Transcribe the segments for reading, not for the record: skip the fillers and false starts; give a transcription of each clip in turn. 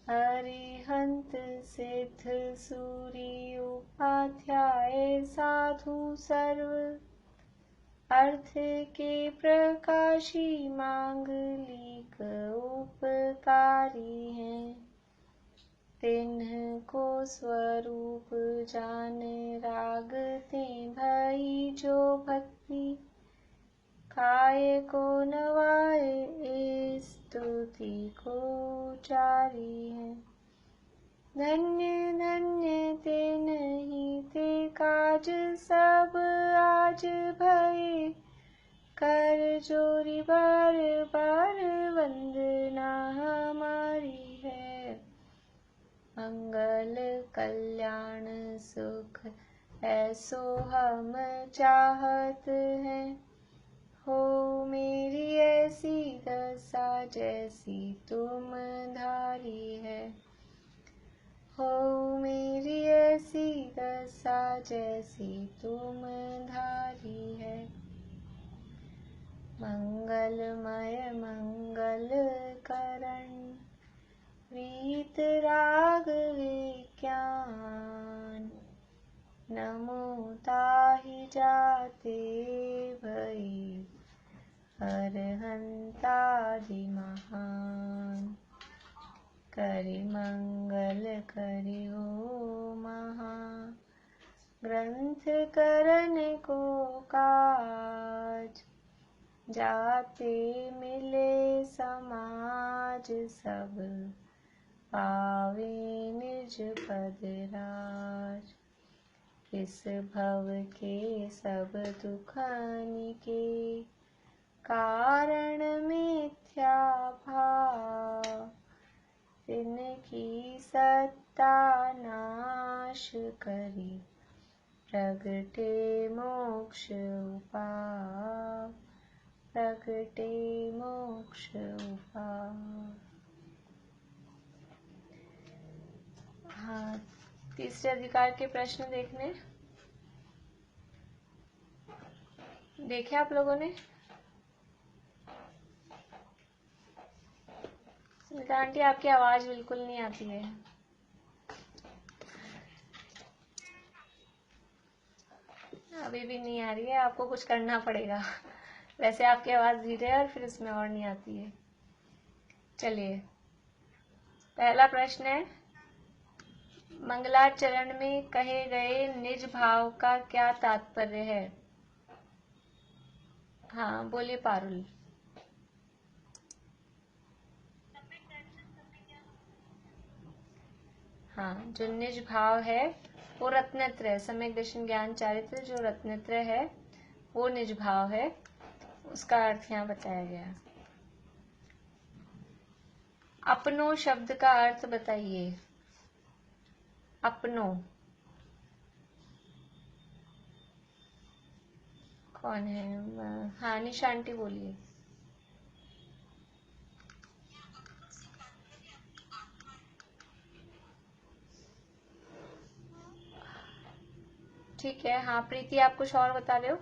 अरिहंत सिद्ध सूरी उपाध्याय साधु सर्व अर्थ के प्रकाशी मांगलिक उपकारी हैं। तिन्ह को स्वरूप जान रागते भई जो भक्ति काय को नवाए स्तुति को चारी है। धन्य धन्य ते नहीं ते काज सब आज भये कर जोरी बार बार वंदना हमारी है। मंगल कल्याण सुख ऐसो हम चाहत हैं। हो मेरी ऐसी दशा जैसी तुम धारी है। हो मेरी ऐसी दशा जैसी तुम धारी है। मंगलमय मंगल करण रीत राग विज्ञान नमो ताहि जाते भई अरहंतादि महान। करि मंगल करि हो महा ग्रंथ करन को काज जाते मिले समाज सब पावे निज पद राज। इस भव के सब दुखन के कारण मिथ्या भाव तिनकी सत्ता नाश करी प्रगटे मोक्ष उपाय। प्रगटे मोक्ष उपाय। हाँ, तीसरे अधिकार के प्रश्न देखे आप लोगों ने? सुनीता आंटी आपकी आवाज बिल्कुल नहीं आती है। अभी भी नहीं आ रही है, आपको कुछ करना पड़ेगा। वैसे आपकी आवाज धीरे है और फिर इसमें और नहीं आती है। चलिए, पहला प्रश्न है, मंगलाचरण में कहे गए निज भाव का क्या तात्पर्य है? हाँ, बोलिए पारुल। हाँ, जो निज भाव है वो रत्नत्रय, सम्यक दर्शन ज्ञान चारित्र जो रत्नत्रय है वो निज भाव है, उसका अर्थ यहाँ बताया गया। अपनो शब्द का अर्थ बताइए। अपनो कौन है? हाँ, निशा आंटी बोलिए। ठीक है। हाँ, प्रीति आप कुछ और बता रहे हो?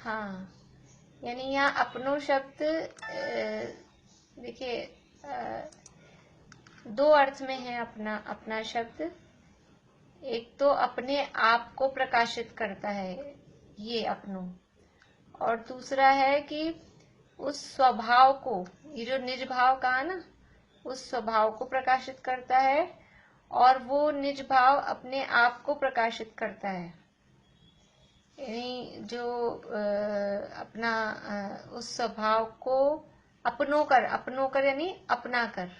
हाँ, यानी यहाँ अपनो शब्द देखिए दो अर्थ में है। अपना शब्द एक तो अपने आप को प्रकाशित करता है, ये अपनो, और दूसरा है कि उस स्वभाव को, ये जो निज भाव कहा ना, उस स्वभाव को प्रकाशित करता है और वो निज भाव अपने आप को प्रकाशित करता है। यानी जो अपना उस स्वभाव को अपनो कर यानी अपना कर,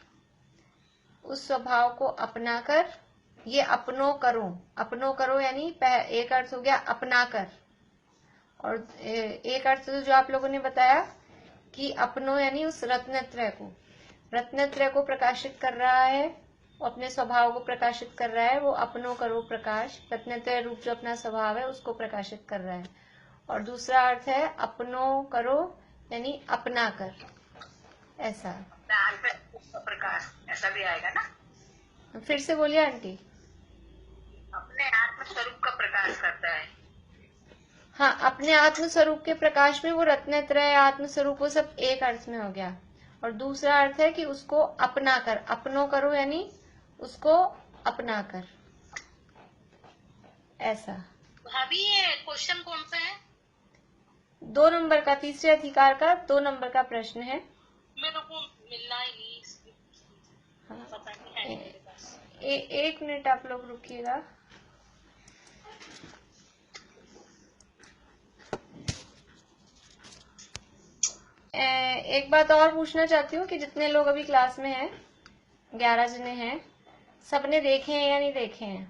उस स्वभाव को अपना कर, ये अपनो करो यानी एक अर्थ हो गया अपना कर, और एक अर्थ जो आप लोगों ने बताया कि अपनो यानी उस रत्नत्रय को प्रकाशित कर रहा है, अपने स्वभाव को प्रकाशित कर रहा है। वो अपनो करो प्रकाश, रत्नत्रय रूप जो अपना स्वभाव है उसको प्रकाशित कर रहा है। और दूसरा अर्थ है अपनो करो यानी अपना कर, ऐसा प्रकाश ऐसा भी आएगा ना? फिर से बोलिए आंटी। अपने आत्म स्वरूप का प्रकाश करता है। हाँ, अपने आत्म स्वरूप के प्रकाश में वो रत्नत्रय आत्म स्वरूप वो सब एक अर्थ में हो गया। और दूसरा अर्थ है कि उसको अपना कर, अपनो करो, यानी उसको अपना कर, ऐसा। भाभी ये क्वेश्चन कौन सा है? 2 नंबर का, तीसरे अधिकार का 2 नंबर का प्रश्न है। मेरे को मिलना ही नहीं। हाँ, पता नहीं है मेरे पास। 1 मिनट आप लोग रुकिएगा। एक बात और पूछना चाहती हूँ कि जितने लोग अभी क्लास में हैं, 11 जने हैं, सबने देखे हैं या नहीं देखे हैं?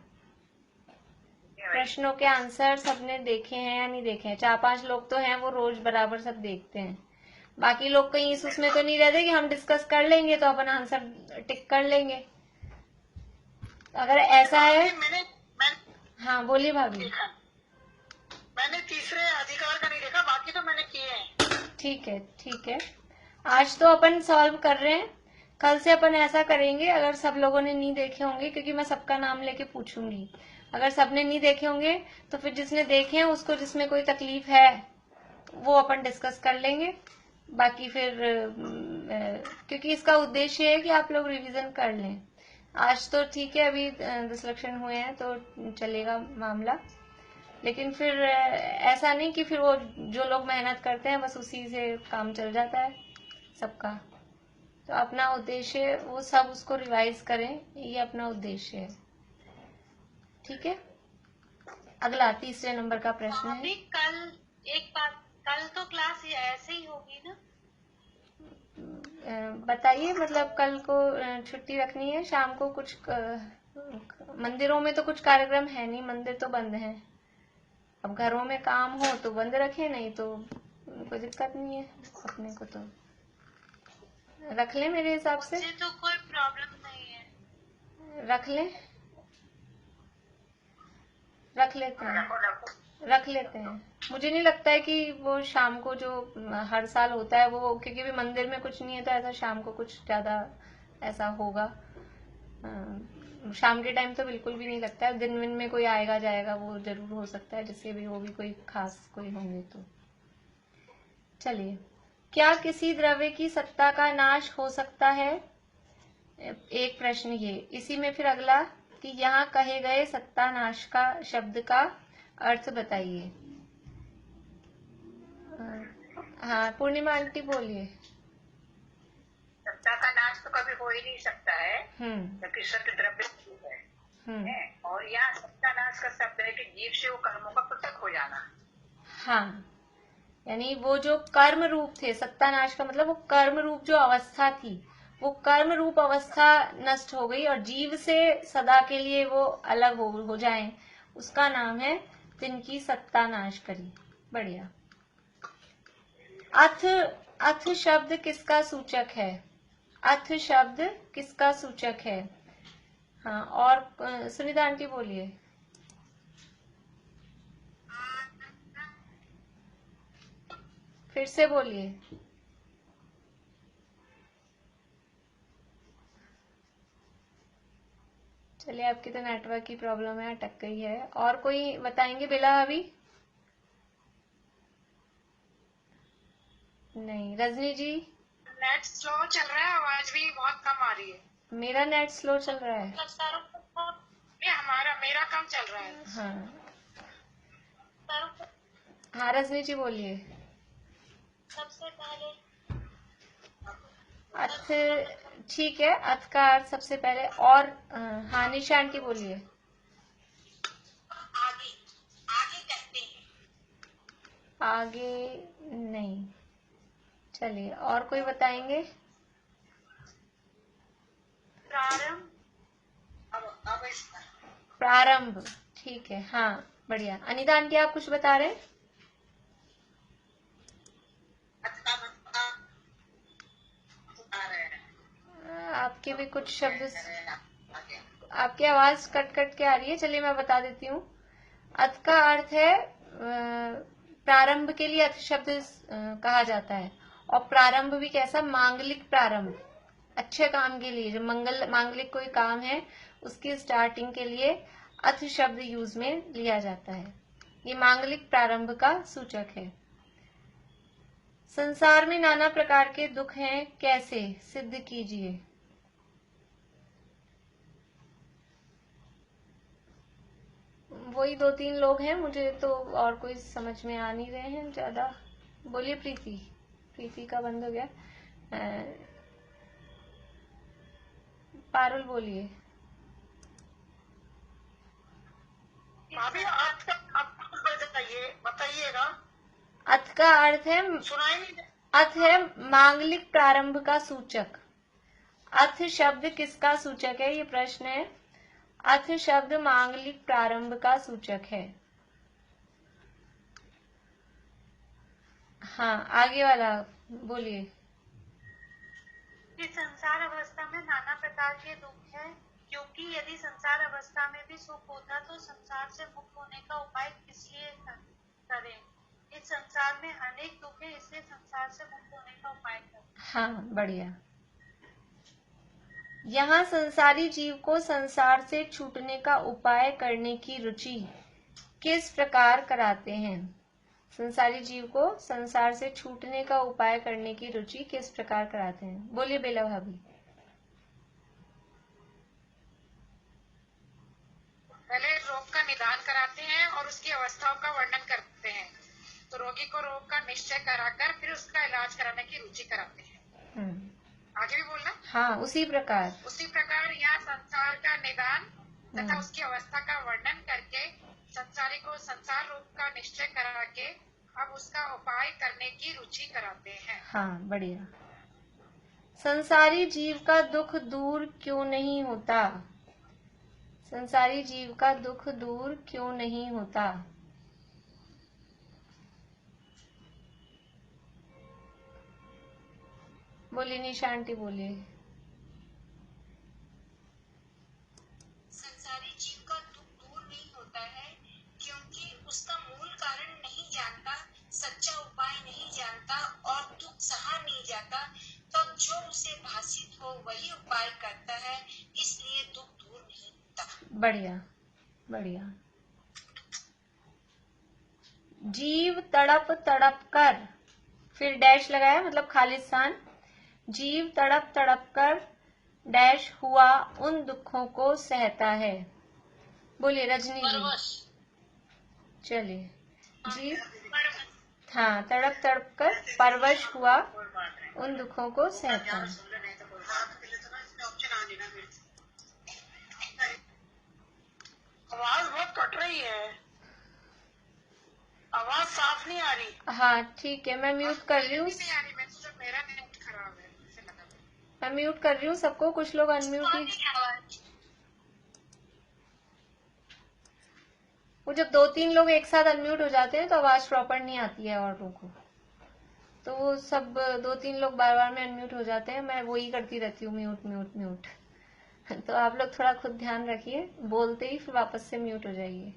प्रश्नों के आंसर सबने देखे हैं या नहीं देखे हैं? 4-5 लोग तो हैं वो रोज बराबर सब देखते हैं। बाकी लोग कहीं इस उसमें तो नहीं रहते कि हम डिस्कस कर लेंगे तो अपन आंसर टिक कर लेंगे। अगर ऐसा है, हाँ बोलिए भाभी। मैंने तीसरे अधिकार का नहीं देखा, बाकी तो मैंने किए हैं। ठीक है, ठीक है। आज तो अपन सॉल्व कर रहे हैं, कल से अपन ऐसा करेंगे अगर सब लोगों ने नहीं देखे होंगे, क्योंकि मैं सबका नाम लेके पूछूंगी। अगर सबने नहीं देखे होंगे तो फिर जिसने देखे हैं उसको, जिसमें कोई तकलीफ है वो अपन डिस्कस कर लेंगे। बाकी फिर क्योंकि इसका उद्देश्य है कि आप लोग रिवीजन कर लें। आज तो ठीक है, अभी 10 लक्षण हुए हैं तो चलेगा मामला, लेकिन फिर ऐसा नहीं कि फिर वो जो लोग मेहनत करते हैं बस उसी से काम चल जाता है सबका। तो अपना उद्देश्य वो सब उसको रिवाइज करें, ये अपना उद्देश्य है। ठीक है, अगला तीसरे नंबर का प्रश्न है। कल एक बात, कल तो क्लास ऐसे ही होगी ना? बताइए, मतलब कल को छुट्टी रखनी है? शाम को कुछ मंदिरों में तो कुछ कार्यक्रम है नहीं, मंदिर तो बंद है। अब घरों में काम हो तो बंद रखे, नहीं तो कोई दिक्कत नहीं है, अपने को तो रख ले मेरे हिसाब से। मुझे तो कोई प्रॉब्लम नहीं है। रख ले, रख लेते हैं, रख लेते हैं। मुझे नहीं लगता है कि वो शाम को जो हर साल होता है वो, क्योंकि भी मंदिर में कुछ नहीं है तो ऐसा शाम को कुछ ज्यादा ऐसा होगा। शाम के टाइम तो बिल्कुल भी नहीं लगता है। दिन में कोई आएगा जाएगा वो जरूर हो सकता है, जिससे भी वो भी कोई खास कोई होंगे तो। चलिए, क्या किसी द्रव्य की सत्ता का नाश हो सकता है? एक प्रश्न ये। इसी में फिर अगला कि यहाँ कहे गए सत्तानाश का शब्द का अर्थ बताइए। हाँ, पूर्णिमा आंटी बोलिए। सत्ता का नाश तो कभी हो ही नहीं सकता है, क्योंकि सत्य द्रव्य है। और यहाँ सत्ता नाश का शब्द है कि जीव से वो कर्मों का पृथक हो जाना। हाँ, यानी वो जो कर्म रूप थे, सत्तानाश का मतलब वो कर्म रूप जो अवस्था थी, वो कर्म रूप अवस्था नष्ट हो गई और जीव से सदा के लिए वो अलग हो जाएं, उसका नाम है तिनकी सत्तानाश करी। बढ़िया। अथ, अथ शब्द किसका सूचक है? अथ शब्द किसका सूचक है? हाँ, और सुनीता आंटी बोलिए। फिर से बोलिए। चलिए, आपकी तो नेटवर्क की प्रॉब्लम है, अटक गई है। और कोई बताएंगे बेला अभी? नहीं। रजनी जी? नेट स्लो चल रहा है, आवाज भी बहुत कम आ रही है। मेरा नेट स्लो चल रहा है? मेरा कम चल रहा है। हाँ हाँ, रजनी जी बोलिए। सबसे पहले अर्थ, ठीक है, अर्थ का अर्थ सबसे पहले। और हाँ, निशा आंटी बोलिए। आगे आगे कहते हैं। आगे नहीं। चलिए, और कोई बताएंगे? प्रारंभ। प्रारंभ, ठीक है। हाँ, बढ़िया। अनिता आंटी आप कुछ बता रहे हैं? आपके भी कुछ शब्द, आपकी आवाज कट कट के आ रही है। चलिए मैं बता देती हूँ। अथ का अर्थ है प्रारंभ के लिए अथ शब्द कहा जाता है। और प्रारंभ भी कैसा? मांगलिक प्रारंभ, अच्छे काम के लिए, जो मांगलिक कोई काम है उसकी स्टार्टिंग के लिए अथ शब्द यूज में लिया जाता है। ये मांगलिक प्रारंभ का सूचक है। संसार में नाना प्रकार के दुख हैं, कैसे सिद्ध कीजिए। वही 2-3 लोग हैं, मुझे तो और कोई समझ में आ नहीं रहे हैं ज्यादा। बोलिए प्रीति। प्रीति का बंद हो गया। पारुल बोलिए। भाभी बताइएगा। अथ का अर्थ है, अथ है मांगलिक प्रारंभ का सूचक। अथ शब्द किसका सूचक है, ये प्रश्न है। अथ शब्द मांगलिक प्रारंभ का सूचक है। हाँ, आगे वाला बोलिए। संसार अवस्था में नाना प्रकार के दुख है, क्योंकि यदि संसार अवस्था में भी सुख होता तो संसार से मुक्त होने का उपाय किस लिए करें। इस संसार में अनेक दुख है, इसलिए संसार से मुक्त होने का उपाय करें। हाँ, बढ़िया। यहाँ संसारी जीव को संसार से छूटने का उपाय करने की रुचि किस प्रकार कराते हैं। संसारी जीव को संसार से छूटने का उपाय करने की रुचि किस प्रकार कराते हैं। बोलिए बेला भाभी। पहले रोग का निदान कराते हैं और उसकी अवस्थाओं का वर्णन करते हैं, तो रोगी को रोग का निश्चय कराकर फिर उसका इलाज कराने की रुचि कराते हैं। आगे भी बोलना। हाँ, उसी प्रकार यहाँ संसार का निदान तथा उसकी अवस्था का वर्णन करके संसारी को संसार रोग का निश्चय करा के अब उसका उपाय करने की रुचि कराते हैं। हाँ, बढ़िया। संसारी जीव का दुख दूर क्यों नहीं होता। संसारी जीव का दुख दूर क्यों नहीं होता। बोलिए निशांती, बोलिए। संसारी जीव का दुख दूर नहीं होता है क्योंकि उसका मूल कारण नहीं जानता, सच्चा उपाय नहीं जानता और दुख सहा नहीं जाता, तब जो उसे भासित हो वही उपाय करता है, इसलिए दुख दूर नहीं होता। बढ़िया बढ़िया। जीव तड़प तड़प कर, फिर डैश लगाया मतलब खालिस्तान। जीव तड़प तड़प कर डैश हुआ उन दुखों को सहता है। बोलिए रजनी जी। चलिए। जीव हाँ, तड़प तड़प कर परवश हुआ उन दुखों को सहता है। आवाज बहुत कट रही है, आवाज साफ नहीं आ रही। हाँ ठीक है, मैं म्यूट कर रही हूँ। मैं म्यूट कर रही हूँ सबको, कुछ लोग अनम्यूट ही। वो जब 2-3 लोग एक साथ अनम्यूट हो जाते हैं तो आवाज प्रॉपर नहीं आती है औरों को, तो वो सब 2-3 लोग बार बार में अनम्यूट हो जाते हैं। मैं वही करती रहती हूँ, म्यूट म्यूट म्यूट। तो आप लोग थोड़ा खुद ध्यान रखिए, बोलते ही फिर वापस से म्यूट हो जाइए।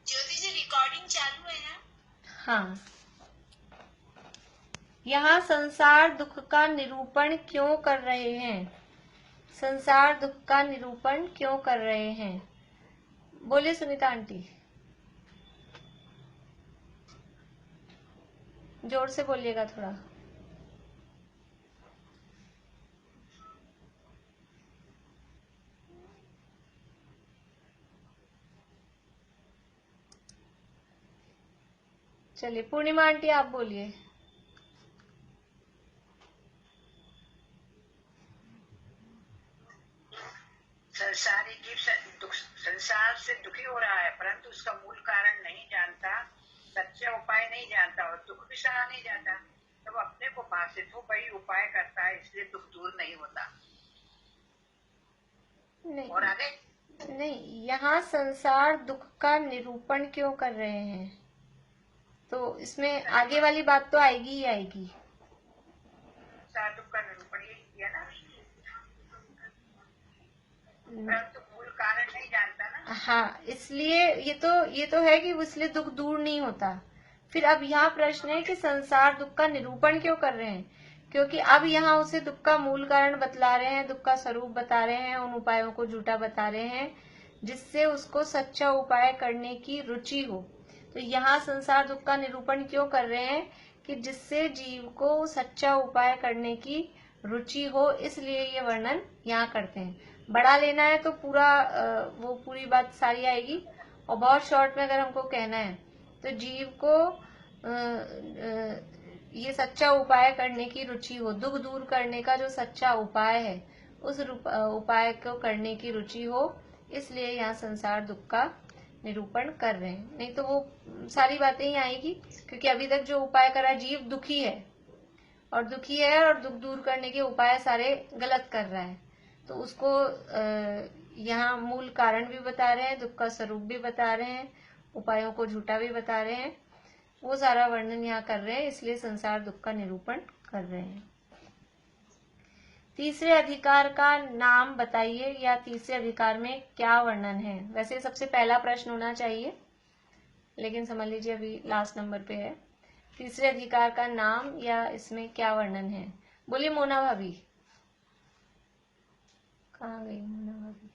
ज्योति जी रिकॉर्डिंग चालू है ना। हाँ। यहाँ संसार दुख का निरूपण क्यों कर रहे हैं। संसार दुख का निरूपण क्यों कर रहे हैं। बोलिए सुनीता आंटी, जोर से बोलिएगा थोड़ा। चलिए पूर्णिमा आंटी आप बोलिए। संसारी जीव संसार से दुखी हो रहा है, परंतु उसका मूल कारण नहीं जानता, सच्चा उपाय नहीं जानता और दुख भी सहा नहीं जाता, तब तो अपने को भासित हो वही उपाय करता है, इसलिए दुख दूर नहीं होता। नहीं, और आगे नहीं, यहाँ संसार दुख का निरूपण क्यों कर रहे हैं, तो इसमें आगे वाली बात तो आएगी ही आएगी। संसार दुख का निरूपण ये किया ना, परंतु मूल कारण नहीं जानता ना। हाँ, इसलिए ये तो है कि इसलिए दुख दूर नहीं होता, फिर अब यहाँ प्रश्न है कि संसार दुख का निरूपण क्यों कर रहे हैं, क्योंकि अब यहाँ उसे दुख का मूल कारण बतला रहे हैं, दुख का स्वरूप बता रहे हैं, उन उपायों को झूठा बता रहे हैं जिससे उसको सच्चा उपाय करने की रुचि हो। तो यहाँ संसार दुख का निरूपण क्यों कर रहे हैं कि जिससे जीव को सच्चा उपाय करने की रुचि हो, इसलिए ये वर्णन यहाँ करते हैं। बड़ा लेना है तो पूरा वो पूरी बात सारी आएगी, और बहुत शॉर्ट में अगर हमको कहना है तो जीव को ये सच्चा उपाय करने की रुचि हो, दुख दूर करने का जो सच्चा उपाय है उस उपाय को करने की रुचि हो, इसलिए यहाँ संसार दुख का निरूपण कर रहे हैं। नहीं तो वो सारी बातें ही आएगी, क्योंकि अभी तक जो उपाय करा जीव दुखी है और दुख दूर करने के उपाय सारे गलत कर रहा है, तो उसको यहाँ मूल कारण भी बता रहे हैं, दुख का स्वरूप भी बता रहे हैं, उपायों को झूठा भी बता रहे हैं, वो सारा वर्णन यहाँ कर रहे हैं, इसलिए संसार दुख का निरूपण कर रहे हैं। तीसरे अधिकार का नाम बताइए, या तीसरे अधिकार में क्या वर्णन है। वैसे सबसे पहला प्रश्न होना चाहिए, लेकिन समझ लीजिए अभी लास्ट नंबर पे है। तीसरे अधिकार का नाम या इसमें क्या वर्णन है। बोलिए मोना भाभी, कहाँ गई मोना भाभी?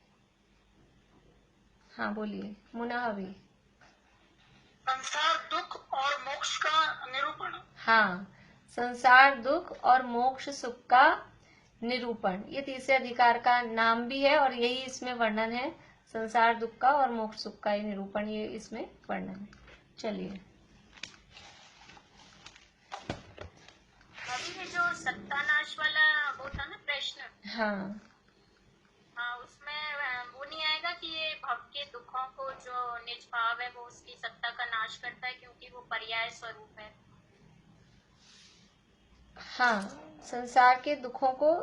हाँ बोलिए मोना भाभी। संसार दुख और मोक्ष का निरूपण। हाँ, संसार दुख और मोक्ष सुख का निरूपण, ये तीसरे अधिकार का नाम भी है और यही इसमें वर्णन है। संसार दुख का और मोक्ष सुख का ही निरूपण, ये इसमें वर्णन है। चलिए, अभी ये जो सत्तानाश वाला वो था ना प्रश्न, हाँ उसमें वो नहीं आएगा कि ये भव के दुखों को जो निज भाव है वो उसकी सत्ता का नाश करता है, क्योंकि वो पर्याय स्वरूप है। हाँ, संसार के दुखों को,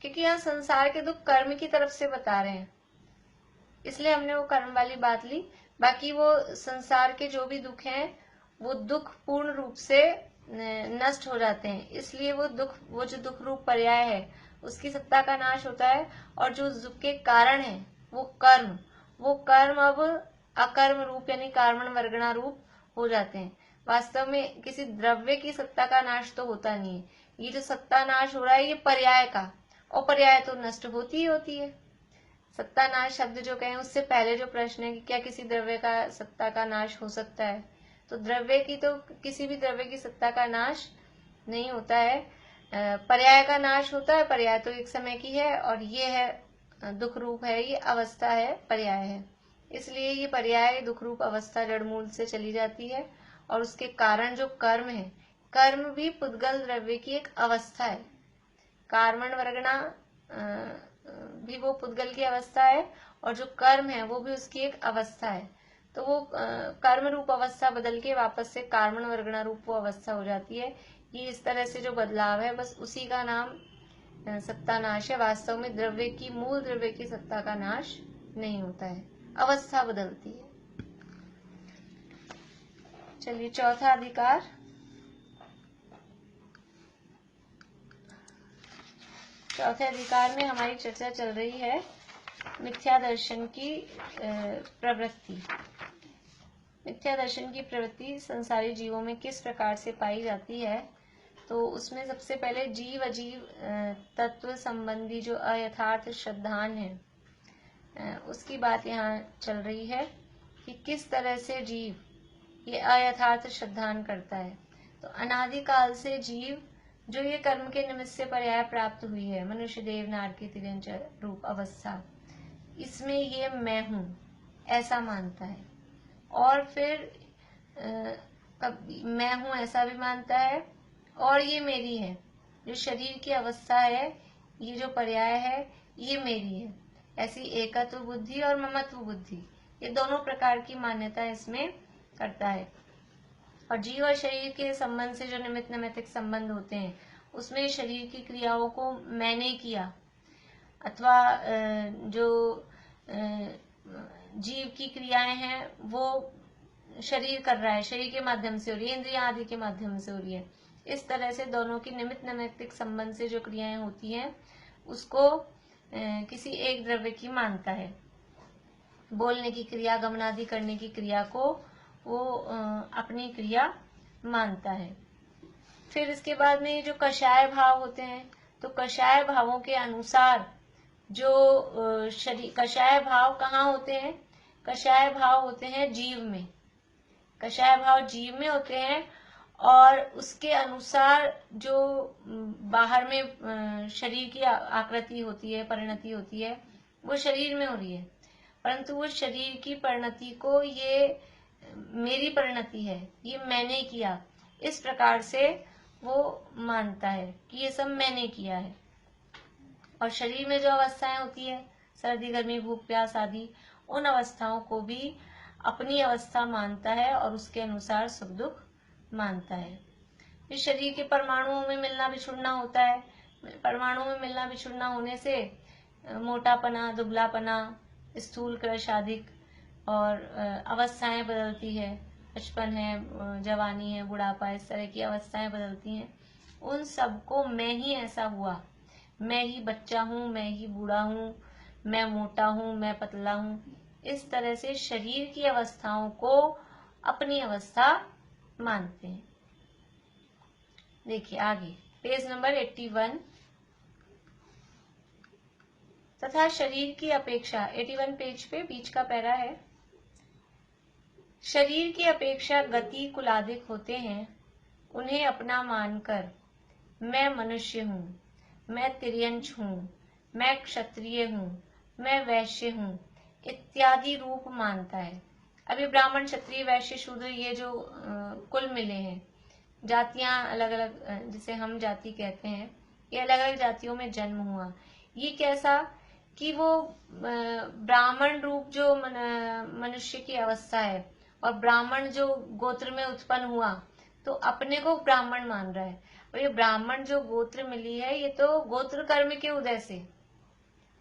क्योंकि यहाँ संसार के दुख कर्म की तरफ से बता रहे हैं, इसलिए हमने वो कर्म वाली बात ली। बाकी वो संसार के जो भी दुख हैं वो दुख पूर्ण रूप से नष्ट हो जाते हैं, इसलिए वो जो दुख रूप पर्याय है उसकी सत्ता का नाश होता है। और जो दुख के कारण है वो कर्म अब अकर्म रूप यानी कार्मण वर्गणा रूप हो जाते हैं। वास्तव में किसी द्रव्य की सत्ता का नाश तो होता नहीं है, ये जो सत्ता नाश हो रहा है ये पर्याय का, और पर्याय तो नष्ट होती ही होती है। सत्ता नाश शब्द जो कहें उससे पहले जो प्रश्न है कि क्या किसी द्रव्य का सत्ता का नाश हो सकता है, तो द्रव्य की तो किसी भी द्रव्य की सत्ता का नाश नहीं होता है, पर्याय का नाश होता है। पर्याय तो एक समय की है और ये है दुख रूप है, ये अवस्था है, पर्याय है, इसलिए ये पर्याय दुख रूप अवस्था जड़ मूल से चली जाती है। और उसके कारण जो कर्म है, कर्म भी पुद्गल द्रव्य की एक अवस्था है, कार्मण वर्गणा भी वो पुद्गल की अवस्था है, और जो कर्म है वो भी उसकी एक अवस्था है। तो वो कर्म रूप अवस्था बदल के वापस से कार्मण वर्गणा रूप वो अवस्था हो जाती है। ये इस तरह से जो बदलाव है बस उसी का नाम सत्ता नाश है। वास्तव में द्रव्य की, मूल द्रव्य की सत्ता का नाश नहीं होता है, अवस्था बदलती है। चलिए, चौथा अधिकार। चौथे अधिकार में हमारी चर्चा चल रही है मिथ्या दर्शन की प्रवृत्ति। मिथ्या दर्शन की प्रवृत्ति संसारी जीवों में किस प्रकार से पाई जाती है, तो उसमें सबसे पहले जीव अजीव तत्व संबंधी जो अयथार्थ श्रद्धान है उसकी बात यहाँ चल रही है कि किस तरह से जीव ये अयथार्थ श्रद्धान करता है। तो अनादिकाल से जीव जो ये कर्म के निमित्त से पर्याय प्राप्त हुई है, मनुष्य देव नार की तिर्यंच रूप अवस्था, इसमें ये मैं हूँ ऐसा मानता है, और फिर मैं हूँ ऐसा भी मानता है, और ये मेरी है, जो शरीर की अवस्था है, ये जो पर्याय है ये मेरी है, ऐसी एकत्व बुद्धि और ममत्व बुद्धि, ये दोनों प्रकार की मान्यता इसमें करता है। और जीव और शरीर के संबंध से जो निमित्त नैमित्तिक संबंध होते हैं उसमें शरीर की क्रियाओं को मैंने किया, अथवा जो जीव की क्रियाएं हैं वो शरीर कर रहा है, शरीर के माध्यम से हो रही है, इंद्रियां आदि के माध्यम से हो रही है। इस तरह से दोनों की निमित्त नैमित्तिक संबंध से जो क्रियाएं होती हैं उसको किसी एक द्रव्य की मानता है। बोलने की क्रिया, गमनादि करने की क्रिया को वो अपनी क्रिया मानता है। फिर इसके बाद में ये जो कषाय भाव होते हैं, तो कषाय भावों के अनुसार जो शरीर, कषाय भाव कहाँ होते हैं? कषाय भाव होते हैं जीव में। कषाय भाव जीव में होते हैं और उसके अनुसार जो बाहर में शरीर की आकृति होती है, परिणति होती है, वो शरीर में हो रही है, परंतु वो शरीर की परिणति को ये मेरी परिणति है, ये मैंने किया, इस प्रकार से वो मानता है कि ये सब मैंने किया है। और शरीर में जो अवस्थाएं होती है, सर्दी, गर्मी, भूख, प्यास आदि, उन अवस्थाओं को भी अपनी अवस्था मानता है और उसके अनुसार सुख दुख मानता है। फिर शरीर के परमाणुओं में मिलना बिछुड़ना होता है। परमाणुओं में मिलना बिछुड़ना होने से मोटापना, दुबलापना, स्थूल क्रश आदि और अवस्थाएं बदलती है। बचपन है, जवानी है, बुढ़ापा, इस तरह की अवस्थाएं बदलती हैं। उन सबको मैं ही ऐसा हुआ, मैं ही बच्चा हूँ, मैं ही बूढ़ा हूँ, मैं मोटा हूँ, मैं पतला हूँ, इस तरह से शरीर की अवस्थाओं को अपनी अवस्था मानते हैं। देखिए आगे पेज नंबर 81। तथा शरीर की अपेक्षा, 81 पेज पे बीच का पैरा है। शरीर की अपेक्षा गति कुलाधिक होते हैं, उन्हें अपना मानकर मैं मनुष्य हूँ, मैं तिर्यंच हूँ, मैं क्षत्रिय हूँ, मैं वैश्य हूँ इत्यादि रूप मानता है। अभी ब्राह्मण, क्षत्रिय, वैश्य, शूद्र, ये जो कुल मिले हैं, जातियां अलग अलग, जिसे हम जाति कहते हैं, ये अलग अलग जातियों में जन्म हुआ। ये कैसा कि वो ब्राह्मण रूप जो मनुष्य की अवस्था है और ब्राह्मण जो गोत्र में उत्पन्न हुआ, तो अपने को ब्राह्मण मान रहा है। और ये ब्राह्मण जो गोत्र मिली है, ये तो गोत्र कर्म के उदय से,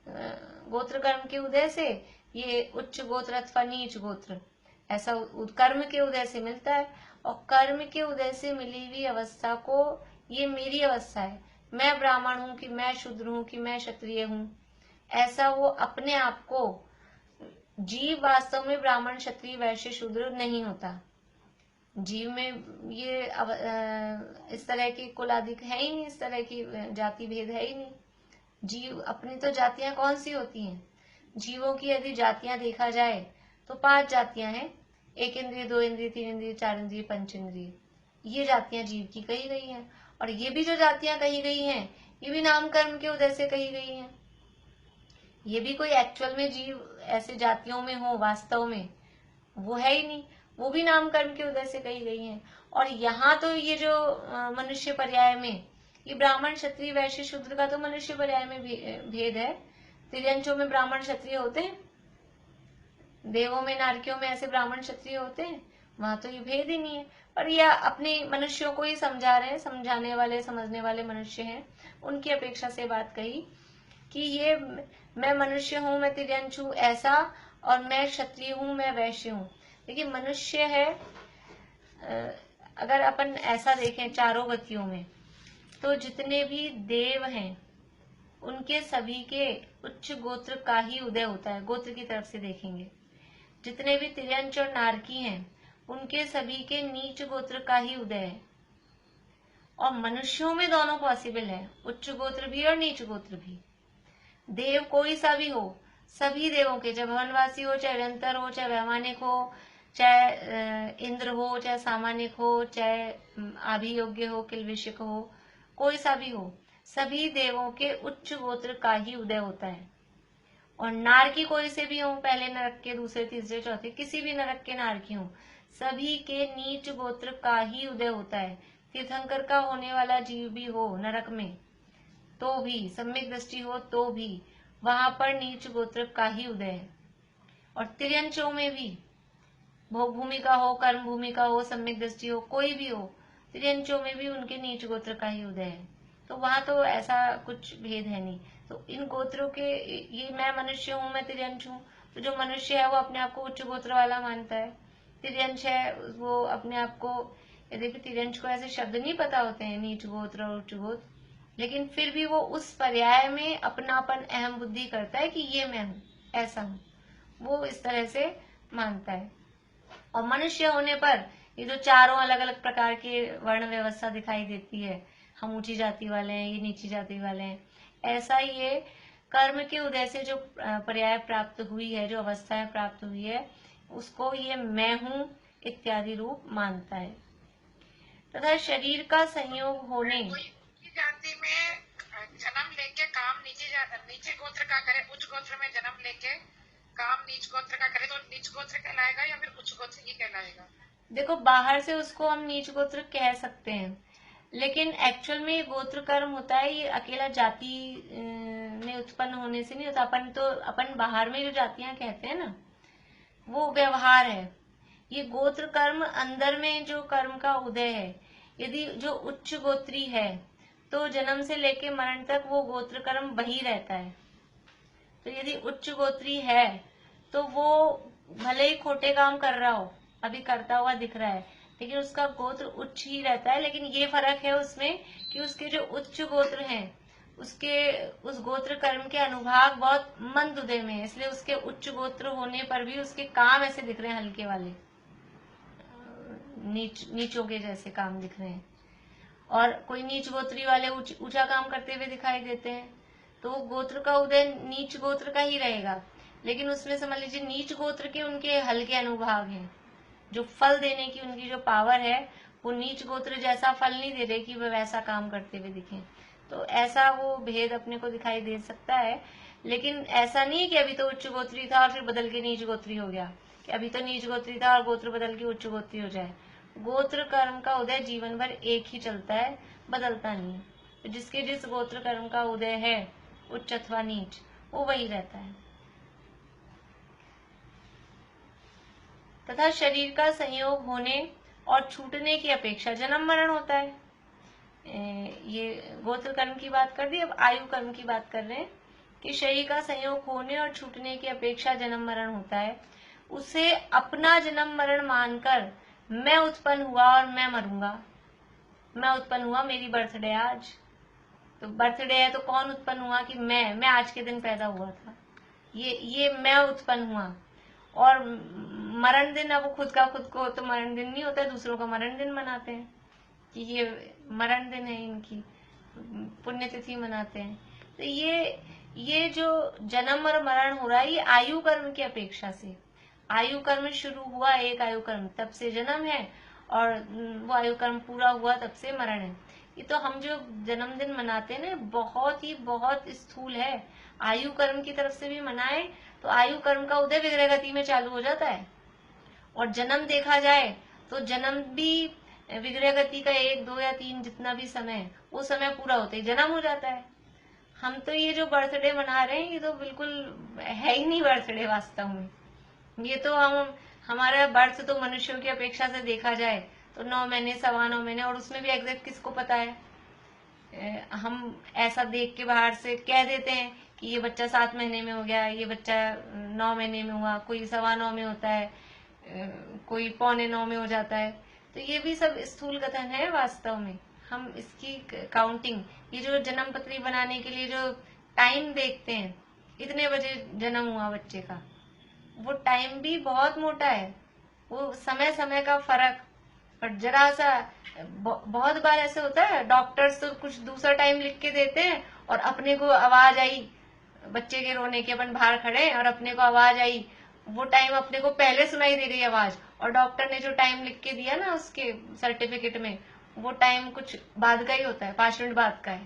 गोत्र कर्म के उदय से ये उच्च गोत्र अथवा नीच गोत्र, ऐसा कर्म के उदय से मिलता है। और कर्म के उदय से मिली हुई अवस्था को ये मेरी अवस्था है, मैं ब्राह्मण हूँ कि मैं शूद्र हूँ कि मैं क्षत्रिय हूँ, ऐसा वो अपने आप को, जीव वास्तव में ब्राह्मण, क्षत्रिय, वैश्य, शूद्र नहीं होता। जीव में ये इस तरह की कुल आदि है ही नहीं, इस तरह की जाति भेद है ही नहीं। जीव अपनी तो जातियां कौन सी होती हैं? जीवों की यदि जातियां देखा जाए तो 5 जातियां हैं, 1 इंद्रिय, 2 इंद्रिय, 3 इंद्रिय, 4 इंद्रिय, 5 इंद्रिय, ये जातियां जीव की कही गई हैं। और ये भी जो जातियां कही गई हैं, ये भी नाम कर्म के उदय से कही गई हैं। ये भी कोई एक्चुअल में जीव ऐसे जातियों में हो वास्तव में, वो है ही नहीं, वो भी नाम कर्म के उदय से कही गई हैं। और यहाँ तो ये जो मनुष्य पर्याय में, ये ब्राह्मण, क्षत्रिय, वैश्य, शूद्र का तो मनुष्य पर्याय में भेद है। तिर्यंचों में ब्राह्मण क्षत्रिय होते हैं, देवों में, नारकियों में ऐसे ब्राह्मण क्षत्रिय होते हैं, वहां तो ये भेद ही नहीं है। पर यह अपने मनुष्यों को ही समझा रहे हैं, समझाने वाले, समझने वाले मनुष्य हैं, उनकी अपेक्षा से बात कही कि ये मैं मनुष्य हूँ, मैं तिर्यंच हूँ ऐसा, और मैं क्षत्रिय हूँ, मैं वैश्य हूँ। देखिए मनुष्य है, अगर अपन ऐसा देखें चारों गतियों में, तो जितने भी देव हैं उनके सभी के उच्च गोत्र का ही उदय होता है, गोत्र की तरफ से देखेंगे। जितने भी तिर्यंच और नारकी हैं उनके सभी के नीच गोत्र का ही उदय है। और मनुष्यों में दोनों पॉसिबल है, उच्च गोत्र भी और नीच गोत्र भी। देव कोई सा भी हो, सभी देवों के, चाहे भवनवासी हो, चाहे व्यंतर हो, चाहे वैमानिक हो, चाहे इंद्र हो, चाहे सामान्यक हो, चाहे अभियोग्य हो, किल्बिषक हो, कोई सा भी हो, सभी देवों के उच्च गोत्र का ही उदय होता है। और नारकी कोई से भी हो, पहले नरक के, दूसरे, तीसरे, चौथे, किसी भी नरक के नारकी हो, सभी के नीच गोत्र का ही उदय होता है। तीर्थंकर का होने वाला जीव भी हो नरक में तो भी, सम्यक दृष्टि हो तो भी, वहां पर नीच गोत्र का ही उदय है। और तिर्यंचों में भी भोग भूमि का हो, कर्म भूमि का हो, सम्यक दृष्टि हो, कोई भी हो, तिर्यंचों में भी उनके नीच गोत्र का ही उदय है। तो वहां तो ऐसा कुछ भेद है नहीं। तो इन गोत्रों के, ये मैं मनुष्य हूँ, मैं तिर्यंच हूँ, तो जो मनुष्य है वो अपने आप को उच्च गोत्र वाला मानता है। तिर्यंच है वो अपने आप को, यदि तिर्यंच को ऐसे शब्द नहीं पता होते हैं, नीच गोत्र और उच्च गोत्र, लेकिन फिर भी वो उस पर्याय में अपनापन, अहम बुद्धि करता है कि ये मैं हूँ, ऐसा हूँ, वो इस तरह से मानता है। और मनुष्य होने पर ये जो चारों अलग अलग प्रकार की वर्ण व्यवस्था दिखाई देती है, हम ऊंची जाति वाले हैं, ये नीची जाति वाले हैं, ऐसा ये कर्म के उदय से जो पर्याय प्राप्त हुई है, जो अवस्थाएं प्राप्त हुई है, उसको ये मैं हूं इत्यादि रूप मानता है। तथा शरीर का संयोग होने, कोई जाति में जन्म लेके काम नीचे गोत्र का करे, उच्च गोत्र में जन्म लेके काम नीच गोत्र का करे तो नीच गोत्र कहलाएगा या फिर उच्च गोत्र ही कहलाएगा? देखो बाहर से उसको हम नीच गोत्र कह सकते हैं, लेकिन एक्चुअल में ये गोत्र कर्म होता है, ये अकेला जाति में उत्पन्न होने से नहीं होता। अपन बाहर में जो जातियां कहते हैं ना, वो व्यवहार है। ये गोत्र कर्म अंदर में जो कर्म का उदय है, यदि जो उच्च गोत्री है तो जन्म से लेके मरण तक वो गोत्र कर्म वही रहता है। तो यदि उच्च गोत्री है तो वो भले ही खोटे काम कर रहा हो, अभी करता हुआ दिख रहा है, लेकिन उसका गोत्र उच्च ही रहता है। लेकिन ये फर्क है उसमें कि उसके जो उच्च गोत्र हैं, उसके उस गोत्र कर्म के अनुभाग बहुत मंद उदय में है, इसलिए उसके उच्च गोत्र होने पर भी उसके काम ऐसे दिख रहे हैं, हल्के वाले नीचों के जैसे काम दिख रहे हैं। और कोई नीच गोत्री वाले ऊंचा काम करते हुए दिखाई देते हैं, तो गोत्र का उदय नीच गोत्र का ही रहेगा। लेकिन उसमें समझ लीजिए नीच गोत्र के उनके हल्के अनुभाग हैं, जो फल देने की उनकी जो पावर है, वो नीच गोत्र जैसा फल नहीं दे रहे कि वह वैसा काम करते हुए दिखे। तो ऐसा वो भेद अपने को दिखाई दे सकता है। लेकिन ऐसा नहीं कि अभी तो उच्च गोत्री था और फिर बदल के नीच गोत्री हो गया, कि अभी तो नीच गोत्री था और गोत्र बदल के उच्च गोत्री हो जाए। गोत्र कर्म का उदय जीवन भर एक ही चलता है, बदलता नहीं। तो जिसके जिस गोत्र कर्म का उदय है, उच्च अथवा नीच, वो वही रहता है। तथा शरीर का संयोग होने और छूटने की अपेक्षा जन्म मरण होता है। ये गोत्र कर्म की बात कर दी, अब आयु कर्म की बात कर रहे हैं कि शरीर का संयोग होने और छूटने की अपेक्षा जन्म मरण होता है। उसे अपना जन्म मरण मानकर मैं उत्पन्न हुआ और मैं मरूंगा। मैं उत्पन्न हुआ, मेरी बर्थडे आज, तो बर्थडे है तो कौन उत्पन्न हुआ कि मैं आज के दिन पैदा हुआ था, ये मैं उत्पन्न हुआ। और मरण दिन, अब खुद को तो मरण दिन नहीं होता, दूसरों का मरण दिन मनाते हैं कि ये मरण दिन है, इनकी पुण्यतिथि मनाते हैं। तो ये जो जन्म और मरण हो रहा है, ये आयु कर्म की अपेक्षा से, आयु कर्म शुरू हुआ एक आयु कर्म, तब से जन्म है, और वो आयु कर्म पूरा हुआ तब से मरण है। ये तो हम जो जन्मदिन मनाते हैं ना, बहुत स्थूल है। आयु कर्म की तरफ से भी मनाए तो आयु कर्म का उदय विग्रह गति में चालू हो जाता है, और जन्म देखा जाए तो जन्म भी विग्रह गति का 1, 2 या 3 जितना भी समय है, वो समय पूरा होते ही जन्म हो जाता है। हम तो ये जो बर्थडे मना रहे हैं, ये तो बिल्कुल है ही नहीं बर्थडे वास्तव में। ये तो हमारा बर्थ तो मनुष्यों की अपेक्षा से देखा जाए तो 9 महीने 9.25 महीने, और उसमें भी एग्जैक्ट किसको पता है। हम ऐसा देख के बाहर से कह देते हैं कि ये बच्चा 7 महीने में हो गया, ये बच्चा 9 महीने में हुआ, कोई 9.25 में होता है, कोई 8.25 में हो जाता है। तो ये भी सब स्थूल कथन है वास्तव में। हम इसकी काउंटिंग, ये जो जन्म पत्री बनाने के लिए जो टाइम देखते हैं, इतने बजे जन्म हुआ बच्चे का, वो टाइम भी बहुत मोटा है, वो समय समय का फर्क। और जरा सा बहुत बार ऐसे होता है, डॉक्टर्स तो कुछ दूसरा टाइम लिख के देते हैं और अपने को आवाज आई बच्चे के रोने की, अपन बाहर खड़े हैं और अपने को आवाज आई, वो टाइम अपने को पहले सुनाई दे गई आवाज, और डॉक्टर ने जो टाइम लिख के दिया ना उसके सर्टिफिकेट में, वो टाइम कुछ बाद का ही होता है, 5 मिनट बाद का है।